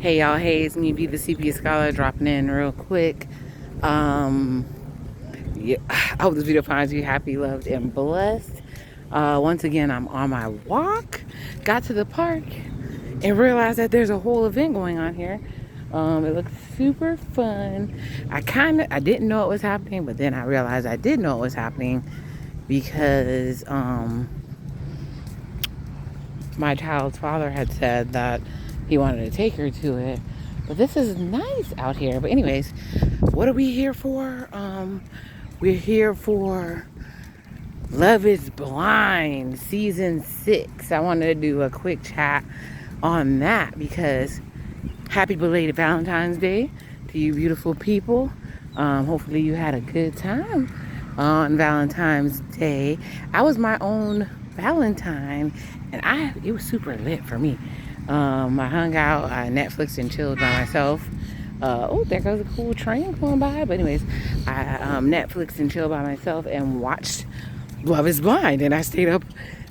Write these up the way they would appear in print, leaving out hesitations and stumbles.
Hey y'all, hey, it's me, Be the CP Scholar, dropping in real quick. Yeah, I hope this video finds you happy, loved, and blessed. Once again, I'm on my walk. Got to the park and realized that there's a whole event going on here. It looks super fun. I didn't know it was happening, but then I realized I did know it was happening because my child's father had said that he wanted to take her to it. But this is nice out here. But anyways, what are we here for? We're here for Love is Blind season 6. I wanted to do a quick chat on that because happy belated Valentine's Day to you beautiful people. Hopefully you had a good time on Valentine's Day. I was my own Valentine and it was super lit for me. I hung out, I Netflixed and chilled by myself. Oh, there goes a cool train going by. But anyways, I Netflixed and chilled by myself and watched Love is Blind. And I stayed up.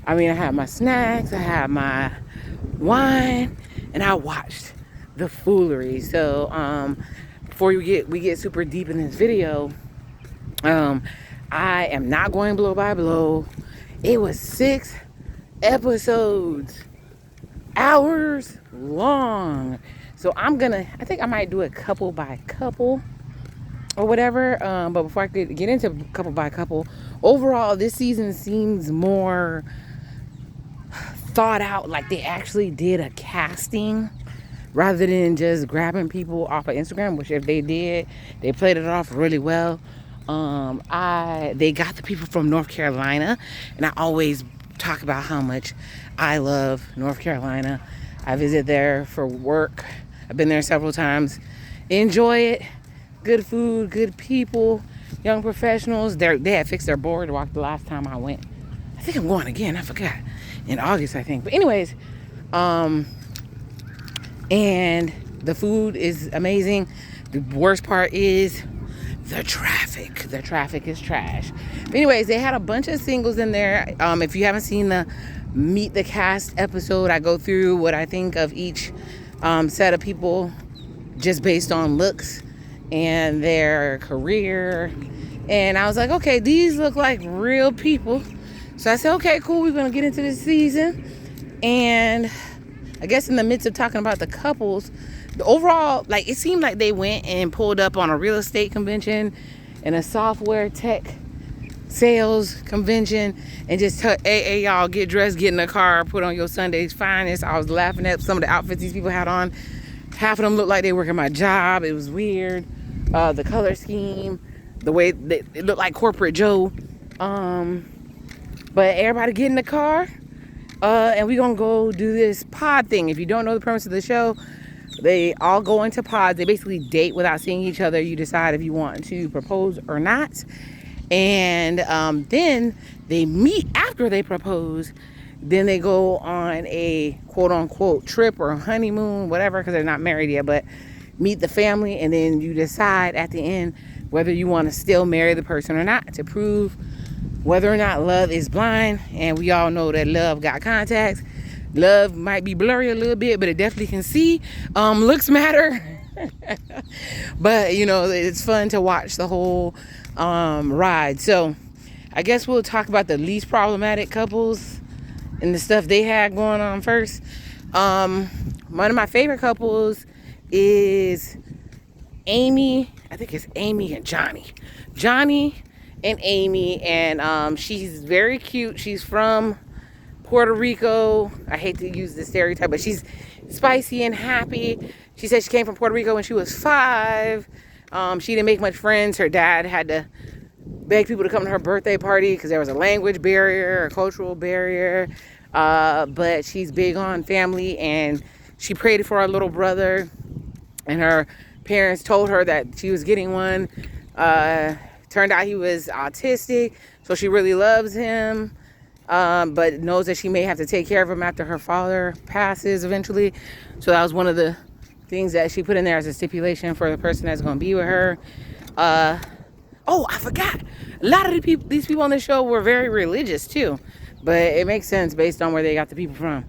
I had my snacks, I had my wine, and I watched the foolery. So before we get super deep in this video, I am not going blow by blow. It was 6 episodes, hours long. So I think I might do it couple by couple or whatever. But before I could get into couple by couple, overall this season seems more thought out. Like they actually did a casting rather than just grabbing people off of Instagram, which if they did, they played it off really well. They got the people from North Carolina, and I always talk about how much I love North Carolina. I visit there for work. I've been there several times. Enjoy it. Good food, good people, young professionals. They had fixed their boardwalk the last time I went. I think I'm going again. I forgot. In August, I think. But anyways, and the food is amazing. The worst part is the traffic. The traffic is trash. But anyways, they had a bunch of singles in there. If you haven't seen the Meet the Cast episode, I go through what I think of each set of people just based on looks and their career. And I was like, okay, these look like real people. So I said, okay, cool, we're gonna get into this season. And I guess in the midst of talking about the couples, the overall, like, it seemed like they went and pulled up on a real estate convention and a software tech sales convention and just hey y'all, get dressed, get in the car, put on your Sunday's finest. I was laughing at some of the outfits these people had on. Half of them looked like they work at my job. It was weird. The color scheme, the way it looked like corporate Joe. But everybody get in the car, and we gonna go do this pod thing. If you don't know the premise of the show, they all go into pods. They basically date without seeing each other. You decide if you want to propose or not. And then they meet after they propose. Then they go on a quote-unquote trip or honeymoon, whatever, because they're not married yet, but meet the family. And then you decide at the end whether you want to still marry the person or not, to prove whether or not love is blind. And we all know that love got contacts. Love might be blurry a little bit, but it definitely can see. Looks matter. But, it's fun to watch the whole ride. So I guess we'll talk about the least problematic couples and the stuff they had going on first. One of my favorite couples is Amy. I think it's Amy and Johnny. Johnny and Amy. And she's very cute. She's from Puerto Rico. I hate to use the stereotype, but she's spicy and happy. She said she came from Puerto Rico when she was 5. She didn't make much friends. Her dad had to beg people to come to her birthday party because there was a language barrier, a cultural barrier. But she's big on family, and she prayed for her little brother, and her parents told her that she was getting one. Turned out he was autistic, so she really loves him, but knows that she may have to take care of him after her father passes eventually. So that was one of the things that she put in there as a stipulation for the person that's going to be with her. Oh, I forgot. A lot of these people on the show were very religious too, but it makes sense based on where they got the people from.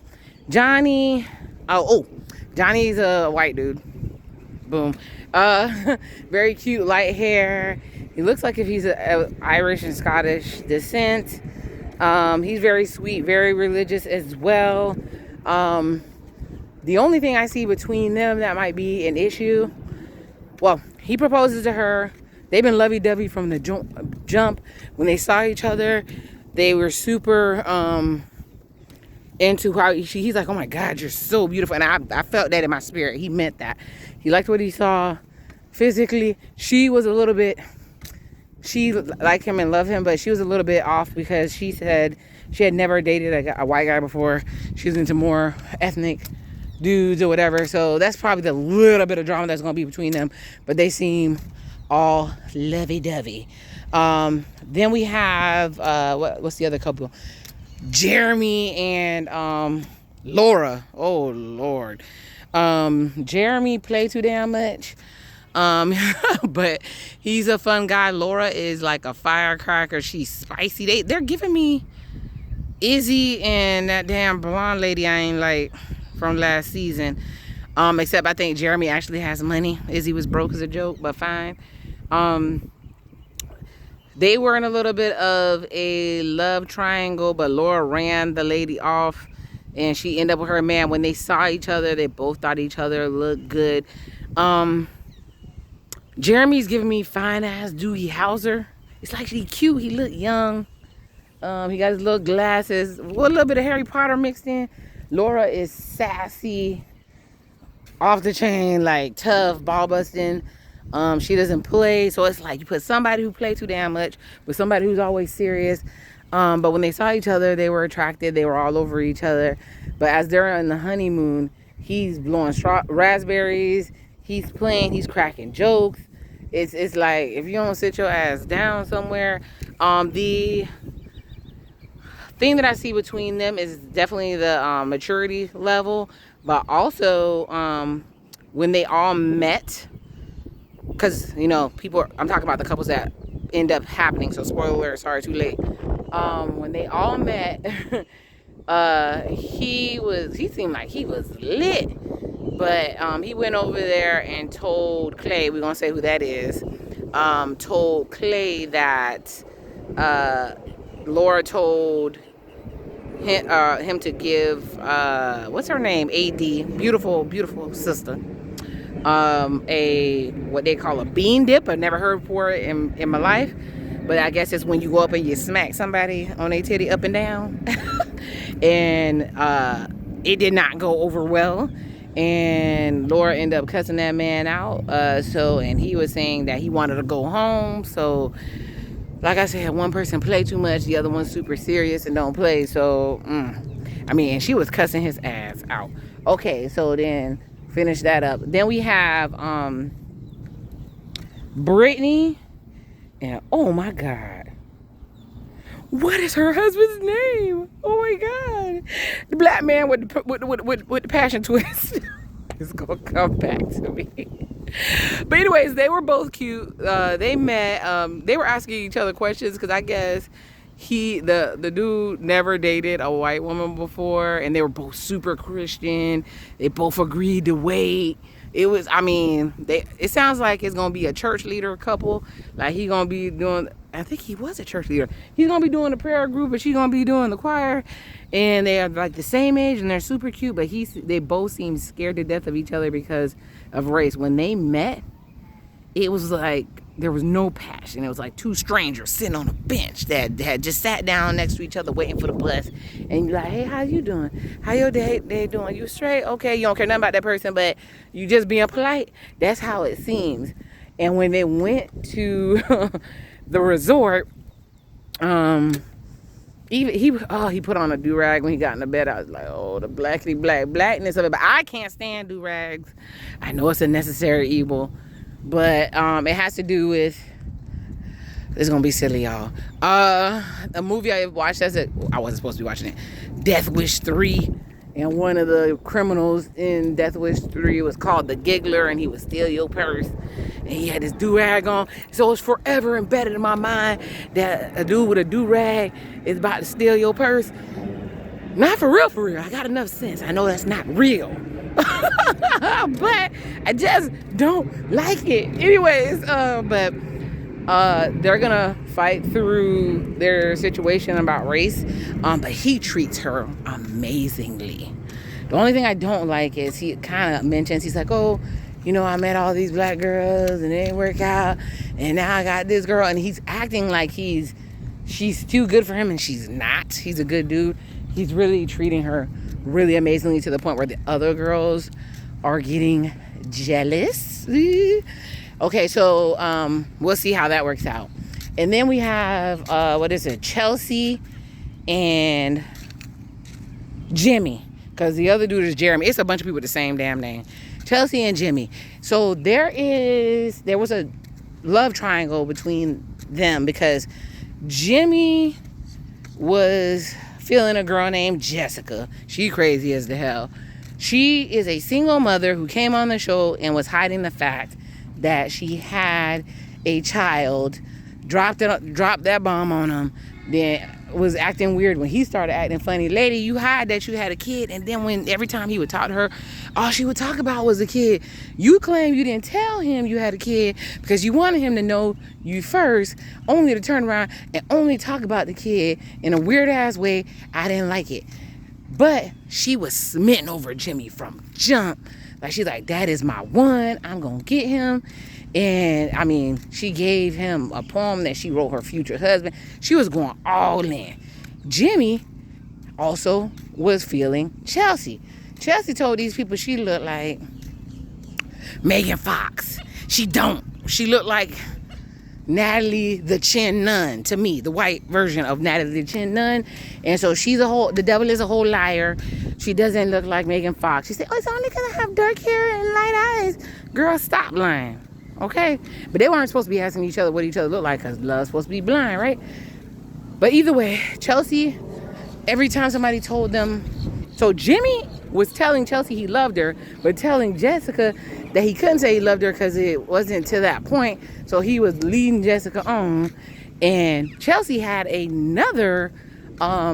Johnny Johnny's a white dude. Boom. Very cute, light hair. He looks like if he's a Irish and Scottish descent. He's very sweet, very religious as well. The only thing I see between them that might be an issue, well, he proposes to her. They've been lovey-dovey from the jump. When they saw each other, they were super into how he's like, oh my God, you're so beautiful. And I felt that in my spirit. He meant that. He liked what he saw physically. She was a little bit, she liked him and loved him, but she was a little bit off because she said she had never dated a white guy before. She was into more ethnic dudes or whatever. So that's probably the little bit of drama that's going to be between them. But they seem all lovey-dovey. Then we have, what's the other couple? Jeremy and Laura. Oh, Lord. Jeremy played too damn much. But he's a fun guy. Laura is like a firecracker. She's spicy. They're giving me Izzy and that damn blonde lady I ain't like from last season. Except I think Jeremy actually has money. Izzy was broke as a joke, but fine. They were in a little bit of a love triangle, but Laura ran the lady off and she ended up with her man. When they saw each other, they both thought each other looked good. Jeremy's giving me fine ass Doogie Howser. It's like he cute. He looked young. He got his little glasses. A little bit of Harry Potter mixed in. Laura is sassy, off the chain, like tough, ball busting. She doesn't play, so it's like you put somebody who plays too damn much with somebody who's always serious. But when they saw each other, they were attracted. They were all over each other. But as they're on the honeymoon, he's blowing raspberries. He's playing. He's cracking jokes. It's like if you don't sit your ass down somewhere. The thing that I see between them is definitely the maturity level, but also when they all met. Because, you know, I'm talking about the couples that end up happening. So, spoiler alert, sorry, too late. When they all met, he seemed like he was lit. But he went over there and told Clay, we're going to say who that is, told Clay that Laura told him to give, what's her name? AD, beautiful, beautiful sister. What they call a bean dip. I've never heard before in my life, but I guess it's when you go up and you smack somebody on their titty up and down. And it did not go over well, and Laura ended up cussing that man out. And he was saying that he wanted to go home. So like I said, one person play too much, the other one's super serious and don't play. So I mean, she was cussing his ass out. Okay, so then finish that up. Then we have Brittany, and oh my God, what is her husband's name? Oh my God, the black man with the passion twist. It's gonna come back to me. But anyways, they were both cute. They met. They were asking each other questions because I guess the dude never dated a white woman before, and they were both super Christian. They both agreed to wait. It sounds like it's gonna be a church leader couple. Like he gonna be doing, I think he was a church leader. He's gonna be doing the prayer group, but she's gonna be doing the choir. And they are like the same age, and they're super cute. But they both seem scared to death of each other because of race. When they met, it was like there was no passion. It was like two strangers sitting on a bench that had just sat down next to each other waiting for the bus. And you're like, hey, how you doing? How your day doing? You straight? Okay, you don't care nothing about that person, but you just being polite. That's how it seems. And when they went to the resort, he put on a do-rag when he got in the bed. I was like, oh, the blackness of it. But I can't stand do-rags. I know it's a necessary evil. But it has to do with, it's gonna be silly, y'all. A movie I watched, I wasn't supposed to be watching it, Death Wish 3. And one of the criminals in Death Wish 3 was called the Giggler, and he would steal your purse. And he had this do-rag on. So it's forever embedded in my mind that a dude with a do-rag is about to steal your purse. Not for real, for real. I got enough sense. I know that's not real. But I just don't like it. Anyways, but they're gonna fight through their situation about race. But he treats her amazingly. The only thing I don't like is he kind of mentions, he's like, oh, you know, I met all these black girls and it didn't work out, and now I got this girl, and he's acting like she's too good for him, and she's not. He's a good dude. He's really treating her really amazingly, to the point where the other girls are getting jealous. Okay, so we'll see how that works out. And then we have Chelsea and Jimmy, because the other dude is Jeremy. It's a bunch of people with the same damn name. Chelsea and Jimmy. So there was a love triangle between them, because Jimmy was feeling a girl named Jessica. She crazy as the hell. She is a single mother who came on the show and was hiding the fact that she had a child, dropped that bomb on him, then was acting weird when he started acting funny. Lady, you hide that you had a kid, and then every time he would talk to her, all she would talk about was a kid. You claim you didn't tell him you had a kid because you wanted him to know you first, only to turn around and only talk about the kid in a weird ass way. I didn't like it. But she was smitten over Jimmy from jump. Like, she's like, that is my one. I'm gonna get him. And I mean, she gave him a poem that she wrote her future husband. She was going all in. Jimmy also was feeling Chelsea. Chelsea told these people she looked like Megan Fox. She don't. She looked like Natalie the Chin Nun to me, the white version of Natalie the Chin Nun. And so the devil is a whole liar. She doesn't look like Megan Fox. She said, oh, it's only because I have dark hair and light eyes. Girl, stop lying. Okay? But they weren't supposed to be asking each other what each other looked like, because love's supposed to be blind, right? But either way, Chelsea, every time somebody told them, so Jimmy was telling Chelsea he loved her, but telling Jessica that he couldn't say he loved her because it wasn't to that point. So he was leading Jessica on. And Chelsea had another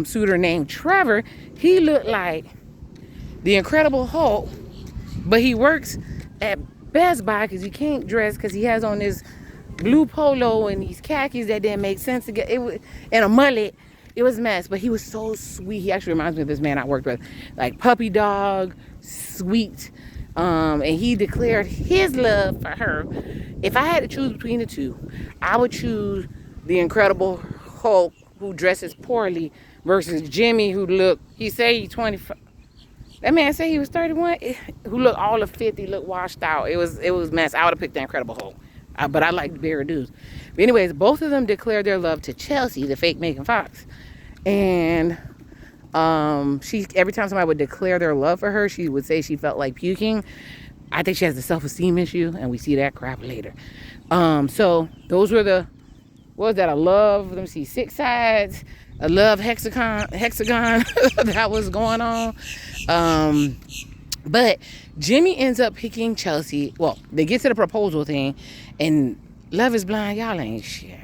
suitor named Trevor. He looked like the Incredible Hulk, but he works at Best Buy because he can't dress, because he has on this blue polo and these khakis that didn't make sense to get it was, and a mullet. It was a mess, but he was so sweet. He actually reminds me of this man I worked with, like puppy dog, sweet. And he declared his love for her. If I had to choose between the two, I would choose the Incredible Hulk, who dresses poorly, versus Jimmy, who he say he's 25. That man said he was 31, who looked all of 50, looked washed out. It was mess. I would have picked the Incredible Hulk. But I like bigger dudes. But anyways, both of them declared their love to Chelsea, the fake Megan Fox. And she, every time somebody would declare their love for her, she would say she felt like puking. I think she has a self-esteem issue, and we see that crap later. So those were what was that, a love, let me see, 6 sides, a love hexagon that was going on. But Jimmy ends up picking Chelsea. Well, they get to the proposal thing, and love is blind, y'all ain't shit.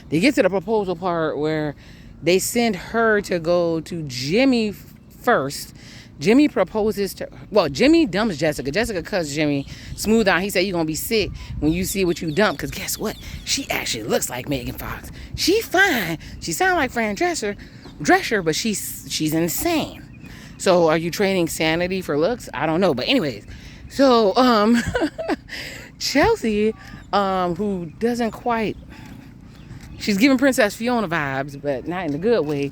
They get to the proposal part where they send her to go to Jimmy first. Jimmy proposes to, Jimmy dumps Jessica. Jessica cuts Jimmy smooth out. He said, you're going to be sick when you see what you dump. Because guess what? She actually looks like Megan Fox. She fine. She sounds like Fran Drescher, but she's insane. So are you trading sanity for looks? I don't know. But anyways, so Chelsea, who doesn't quite, she's giving Princess Fiona vibes, but not in a good way.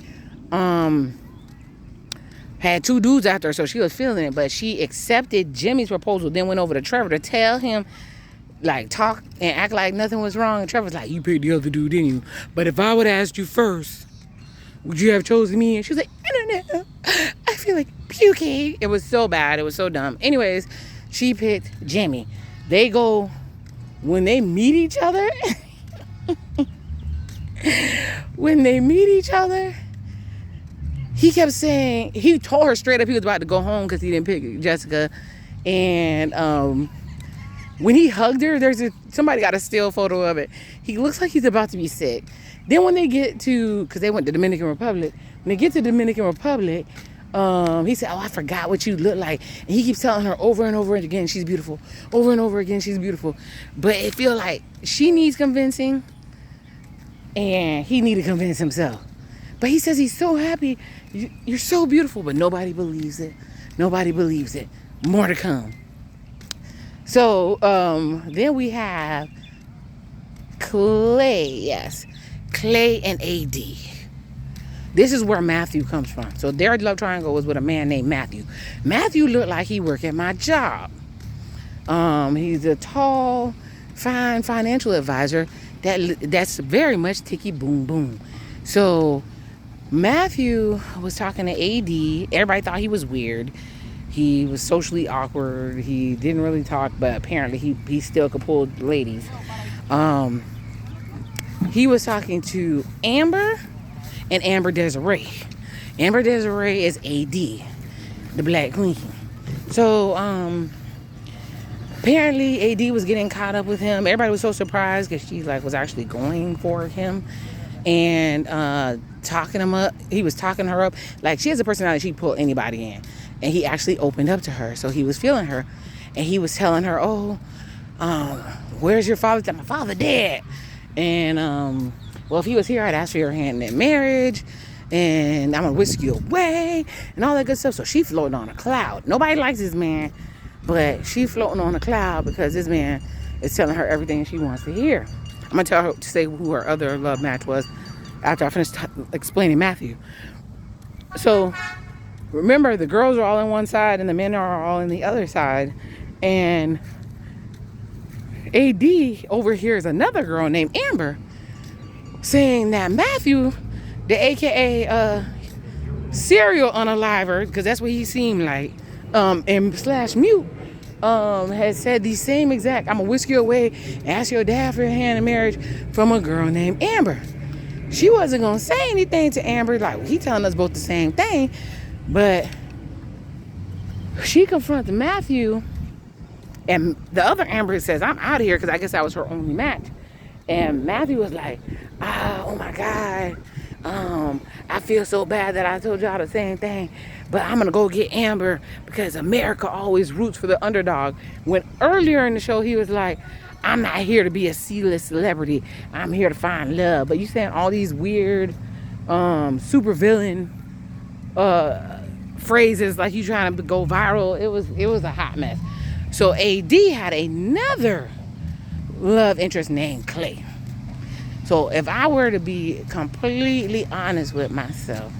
Had 2 dudes after her, so she was feeling it. But she accepted Jimmy's proposal, then went over to Trevor to tell him, like, talk and act like nothing was wrong. And Trevor's like, you picked the other dude, didn't you? But if I would have asked you first, would you have chosen me? And she was like, I don't know. I feel like puking. It was so bad. It was so dumb. Anyways, she picked Jimmy. They go, when they meet each other, he kept saying, he told her straight up he was about to go home because he didn't pick Jessica. And when he hugged her, somebody got a still photo of it. He looks like he's about to be sick. Then when they get to, because they went to Dominican Republic, when they get to Dominican Republic, He said, oh, I forgot what you look like. And he keeps telling her over and over again, she's beautiful. Over and over again, she's beautiful. But it feels like she needs convincing and he needs to convince himself. But he says he's so happy. You're so beautiful, but nobody believes it. Nobody believes it. More to come. So then we have Clay. Yes, Clay and AD. This is where Matthew comes from. So their love triangle was with a man named Matthew. Matthew looked like he worked at my job. He's a tall, fine financial advisor that's very much ticky boom boom. So Matthew was talking to AD. Everybody thought he was weird. He was socially awkward. He didn't really talk, but apparently he still could pull ladies. He was talking to Amber and Amber Desiree. Amber Desiree is AD, the Black Queen. So apparently AD was getting caught up with him. Everybody was so surprised because she was actually going for him and talking him up. He was talking her up. Like, she has a personality, she'd pull anybody in. And he actually opened up to her. So he was feeling her. And he was telling her, where's your father? My father dead. And well, if he was here, I'd ask for your hand in marriage, and I'm gonna whisk you away, and all that good stuff. So she floating on a cloud. Nobody likes this man, but she floating on a cloud because this man is telling her everything she wants to hear. I'm gonna tell her to say who her other love match was after I finish explaining Matthew. So remember, the girls are all on one side and the men are all on the other side, and AD overhears another girl named Amber saying that Matthew, the AKA serial unaliver, because that's what he seemed like, and slash mute, has said the same exact, I'm gonna whisk you away, ask your dad for your hand in marriage, from a girl named Amber. She wasn't gonna say anything to Amber, like, he telling us both the same thing, but she confronted Matthew, and the other Amber says, I'm out of here, because I guess that was her only match. And Matthew was like, oh my God, I feel so bad that I told y'all the same thing, but I'm gonna go get Amber because America always roots for the underdog. When earlier in the show he was like, I'm not here to be a C-list celebrity, I'm here to find love. But you saying all these weird super villain phrases like you trying to go viral. It was a hot mess. So AD had another love interest named Clay. So if I were to be completely honest with myself,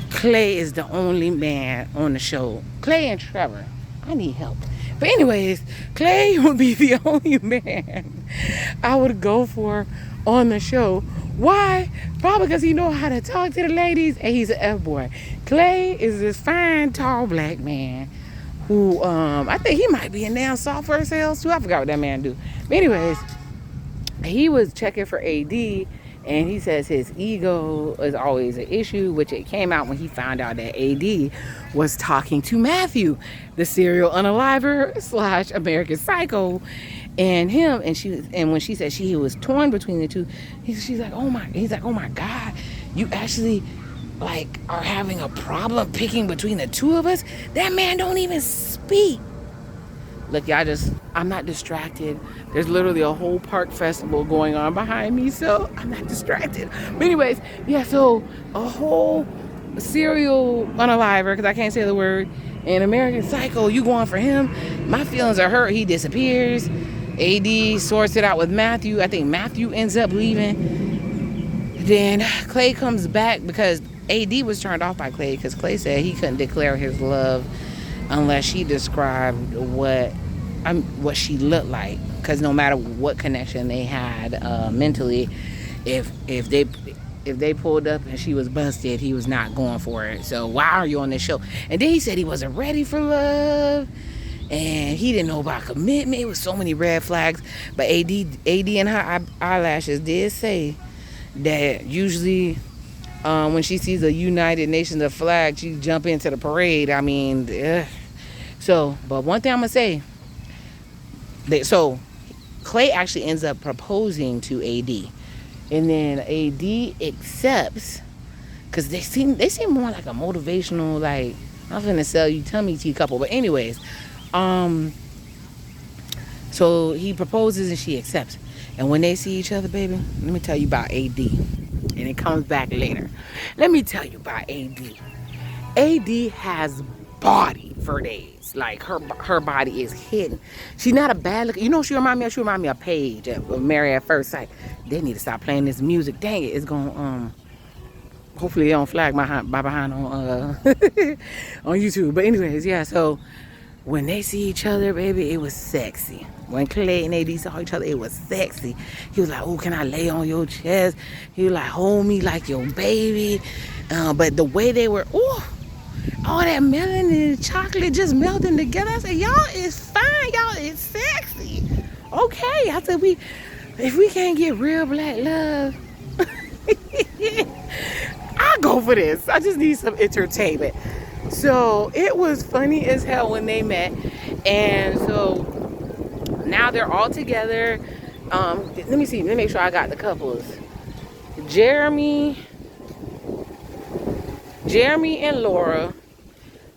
Clay is the only man on the show. Clay and Trevor. I need help. But anyways, Clay would be the only man I would go for on the show. Why? Probably because he knows how to talk to the ladies and he's an F-boy. Clay is this fine, tall black man who, I think he might be in damn software sales too. I forgot what that man do. But anyways, he was checking for AD, and he says his ego is always an issue, which it came out when he found out that AD was talking to Matthew, the serial unaliver slash American Psycho, and him. And when she said he was torn between the two, he's like, oh my God, you actually are having a problem picking between the two of us? That man don't even speak. Look, I'm not distracted. There's literally a whole park festival going on behind me, so I'm not distracted. But anyways, yeah, so a whole serial unaliver, because I can't say the word, and American Psycho, you going for him? My feelings are hurt. He disappears. AD sorts it out with Matthew. I think Matthew ends up leaving. Then Clay comes back because AD was turned off by Clay because Clay said he couldn't declare his love unless she described what she looked like. Because no matter what connection they had mentally, if they pulled up and she was busted, he was not going for it. So why are you on this show? And then he said he wasn't ready for love, and he didn't know about commitment. It was so many red flags. But AD and her eyelashes did say that usually when she sees a United Nations flag, she jump into the parade. I mean, so, but one thing I'm gonna say, so Clay actually ends up proposing to AD, and then AD accepts because they seem more like a motivational, like, I'm gonna sell you tummy tea couple. But anyways, so he proposes and she accepts. And when they see each other, baby, let me tell you about AD. And it comes back later. Let me tell you about AD. AD has body for days. Like, her body is hidden. She's not a bad look. You know, she remind me of Paige of Married at First Sight. They need to stop playing this music. Dang it, it's gonna hopefully they don't flag my behind on on YouTube. But anyways, yeah, so when they see each other, baby, it was sexy. When Clay and AD saw each other, it was sexy. He was like, oh, can I lay on your chest? He was like, hold me like your baby. But the way they were, oh, all that melanin and chocolate just melting together. I said, y'all is fine. Y'all is sexy. Okay. I said, if we can't get real black love, I'll go for this. I just need some entertainment. So it was funny as hell when they met. And so now they're all together. Let me see. Let me make sure I got the couples. Jeremy and Laura,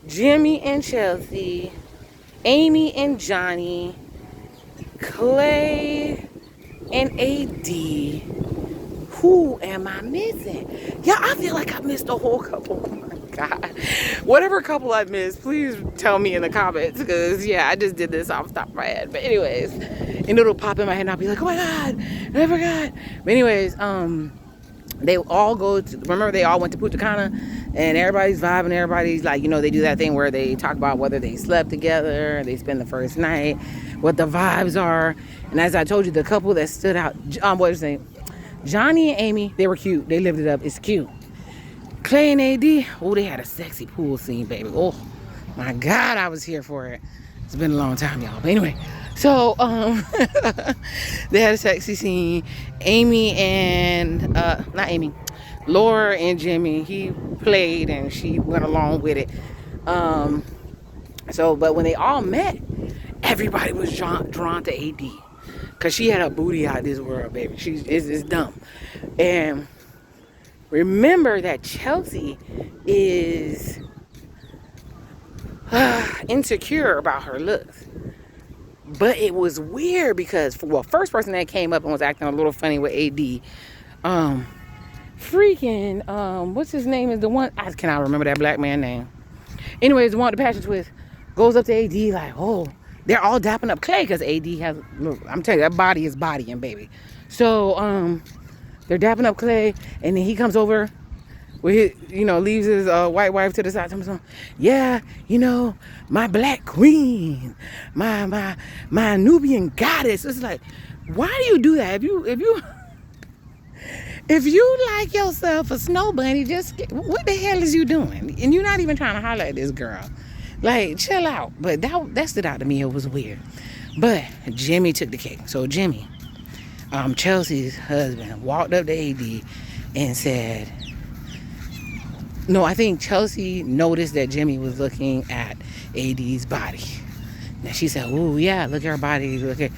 Jimmy and Chelsea, Amy and Johnny, Clay and AD. Who am I missing? Yeah, I feel like I missed a whole couple. Oh my God. Whatever couple I missed, please tell me in the comments. Because, yeah, I just did this off the top of my head. But anyways, and it'll pop in my head and I'll be like, oh my God, I forgot. But anyways, they all go to, remember they all went to Punta Cana and everybody's vibing. Everybody's like, you know, they do that thing where they talk about whether they slept together, they spend the first night, what the vibes are. And as I told you, the couple that stood out, what was his name? Johnny and Amy, they were cute. They lived it up. It's cute. Clay and AD, oh, they had a sexy pool scene, baby. Oh, my God, I was here for it. It's been a long time, y'all. But anyway, so they had a sexy scene. Amy and, not Amy, Laura and Jimmy, he played and she went along with it. But when they all met, everybody was drawn to AD. Because she had a booty out of this world, baby. It's dumb. And remember that Chelsea is insecure about her looks. But it was weird because, well, first person that came up and was acting a little funny with AD, what's his name is the one, I cannot remember that black man's name. Anyways, the one with the passion twist goes up to AD like, oh, they're all dapping up Clay because AD has, look, I'm telling you, that body is bodying, baby. So, they're dapping up Clay, and then he comes over with his, leaves his white wife to the side. Yeah, my black queen, my Nubian goddess. It's like, why do you do that? If you like yourself a snow bunny, what the hell is you doing? And you're not even trying to holler at this girl. Like, chill out. But that stood out to me. It was weird. But Jimmy took the cake. So Jimmy, Chelsea's husband, walked up to AD and said, no, I think Chelsea noticed that Jimmy was looking at AD's body. And she said, oh, yeah, look at her body. Look at,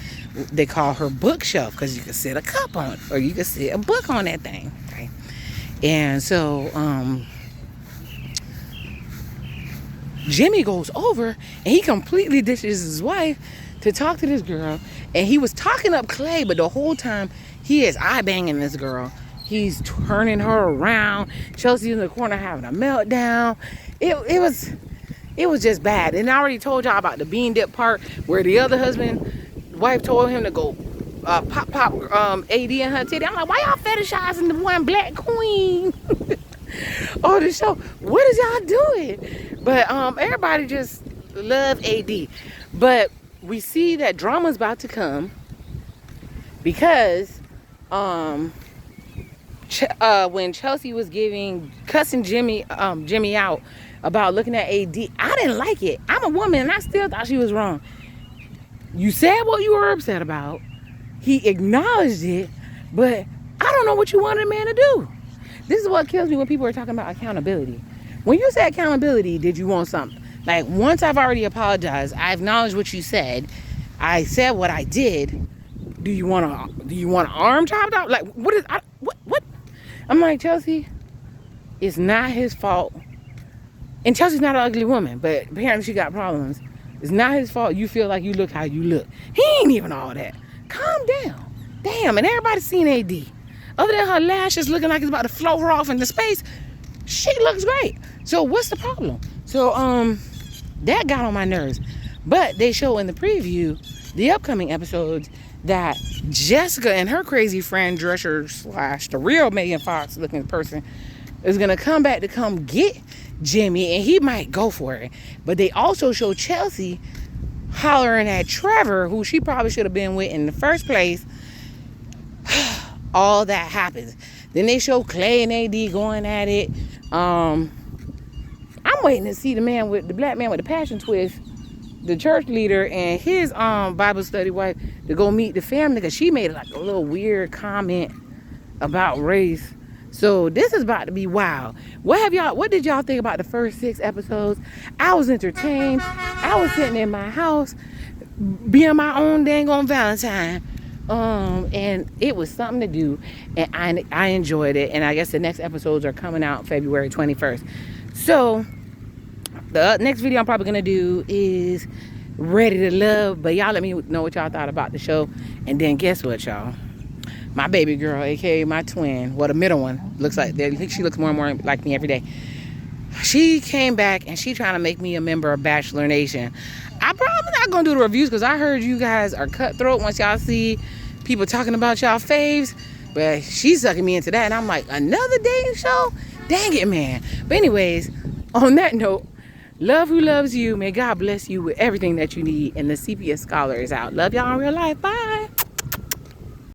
they call her bookshelf because you can sit a cup on it or you can sit a book on that thing. Right? And so, Jimmy goes over and he completely dishes his wife to talk to this girl. And he was talking up Clay, but the whole time he is eye banging this girl. He's turning her around. Chelsea's in the corner having a meltdown. It was just bad. And I already told y'all about the bean dip part where the other wife told him to go pop AD in her titty. I'm like, why y'all fetishizing the one black queen? Oh, the show. What is y'all doing? But everybody just love AD. But we see that drama's about to come because when Chelsea was cussing Jimmy out about looking at AD, I didn't like it. I'm a woman and I still thought she was wrong. You said what you were upset about. He acknowledged it, but I don't know what you wanted a man to do. This is what kills me when people are talking about accountability. When you say accountability, did you want something? Like, once I've already apologized, I acknowledged what you said. I said what I did. Do you want an arm chopped off? Like, what? I'm like, Chelsea, It's not his fault. And Chelsea's not an ugly woman, but apparently she got problems. It's not his fault you feel like you look how you look. He ain't even all that. Calm down. Damn, and everybody's seen AD. Other than her lashes looking like it's about to float her off into space, she looks great. So what's the problem? So that got on my nerves. But they show in the preview, the upcoming episodes, that Jessica and her crazy friend Drescher / the real Megan Fox looking person is gonna come back to come get Jimmy, and he might go for it. But they also show Chelsea hollering at Trevor, who she probably should have been with in the first place. All that happens. Then they show Clay and AD going at it. I'm waiting to see the black man with the passion twist, the church leader, and his Bible study wife to go meet the family, because she made like a little weird comment about race. So this is about to be wild. What did y'all think about the first 6 episodes? I was entertained. I was sitting in my house being my own dang on Valentine. And it was something to do, and I enjoyed it. And I guess the next episodes are coming out February 21st. So the next video I'm probably gonna do is Ready to Love. But y'all let me know what y'all thought about the show. And then guess what, y'all? My baby girl, aka my twin, well, the middle one, she looks more and more like me every day. She came back and she trying to make me a member of Bachelor Nation. I'm probably not gonna do the reviews because I heard you guys are cutthroat once y'all see people talking about y'all faves. But she's sucking me into that, and I'm like, another dating show? Dang it, man. But anyways, on that note, love who loves you. May God bless you with everything that you need. And the CPS Scholar is out. Love y'all in real life. Bye.